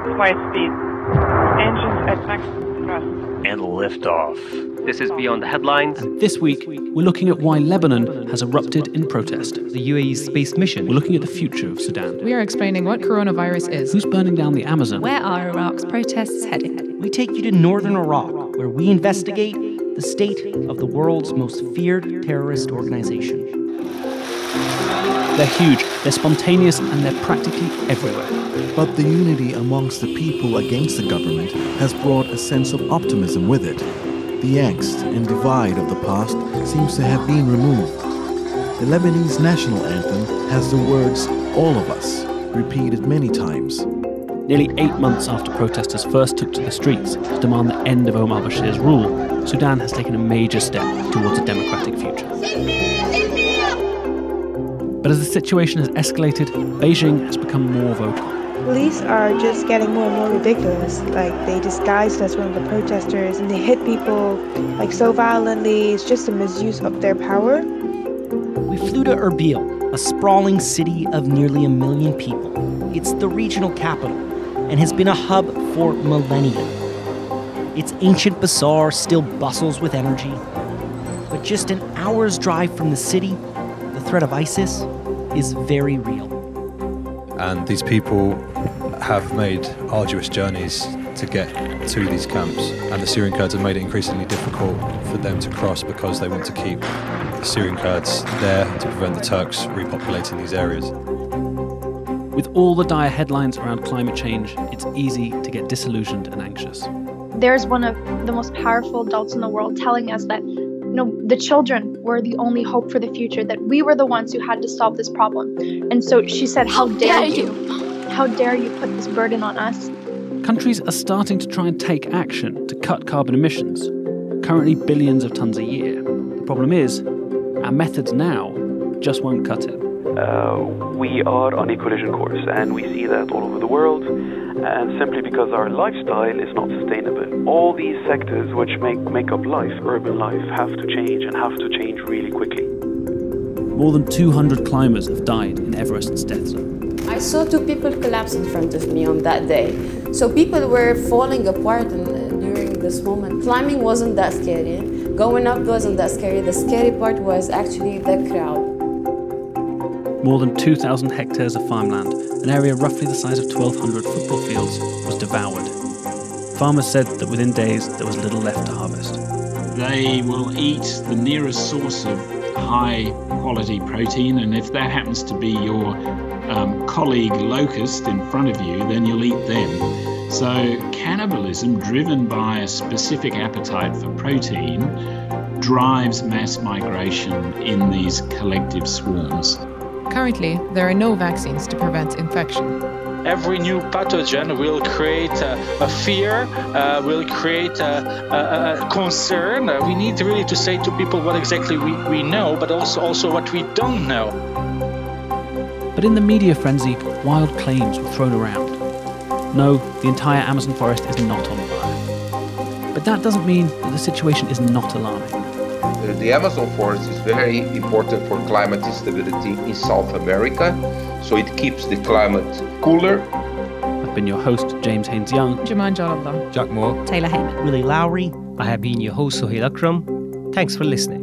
flight speed. Engines at maximum thrust. And liftoff. This is Beyond the Headlines. And this week, we're looking at why Lebanon has erupted in protest. The UAE's space mission. We're looking at the future of Sudan. We are explaining what coronavirus is. Who's burning down the Amazon? Where are Iraq's protests heading? We take you to northern Iraq, where we investigate the state of the world's most feared terrorist organization. They're huge, they're spontaneous, and they're practically everywhere. But the unity amongst the people against the government has brought a sense of optimism with it. The angst and divide of the past seems to have been removed. The Lebanese national anthem has the words, "All of us," repeated many times. Nearly 8 months after protesters first took to the streets to demand the end of Omar Bashir's rule, Sudan has taken a major step towards a democratic future. But as the situation has escalated, Beijing has become more vocal. Police are just getting more and more ridiculous. Like, they disguised as one of the protesters and they hit people like so violently. It's just a misuse of their power. We flew to Erbil, a sprawling city of nearly 1 million people. It's the regional capital and has been a hub for millennia. Its ancient bazaar still bustles with energy. But just an hour's drive from the city, the threat of ISIS is very real. And these people have made arduous journeys to get to these camps. And the Syrian Kurds have made it increasingly difficult for them to cross because they want to keep the Syrian Kurds there to prevent the Turks repopulating these areas. With all the dire headlines around climate change, it's easy to get disillusioned and anxious. There's one of the most powerful adults in the world telling us that the children were the only hope for the future, that we were the ones who had to solve this problem. And so she said, how dare you? How dare you put this burden on us? Countries are starting to try and take action to cut carbon emissions, currently billions of tons a year. The problem is, our methods now just won't cut it. We are on a collision course, and we see that all over the world, and simply because our lifestyle is not sustainable. All these sectors which make up life, urban life, have to change, and have to change really quickly. More than 200 climbers have died in Everest's death zone. I saw 2 people collapse in front of me on that day. So people were falling apart during this moment. Climbing wasn't that scary. Going up wasn't that scary. The scary part was actually the crowd. More than 2,000 hectares of farmland, an area roughly the size of 1,200 football fields, was devoured. Farmers said that within days there was little left to harvest. They will eat the nearest source of high-quality protein, and if that happens to be your colleague locust in front of you, then you'll eat them. So cannibalism, driven by a specific appetite for protein, drives mass migration in these collective swarms. Currently, there are no vaccines to prevent infection. Every new pathogen will create a fear, will create a concern. We need really to say to people what exactly we know, but also what we don't know. But in the media frenzy, wild claims were thrown around. No, the entire Amazon forest is not on fire. But that doesn't mean that the situation is not alarming. The Amazon forest is very important for climate stability in South America, so it keeps the climate cooler. I've been your host, James Haynes Young. Jaman Jalabdar. Jack Moore. Taylor Heyman. Willie Lowry. I have been your host, Sohail Akram. Thanks for listening.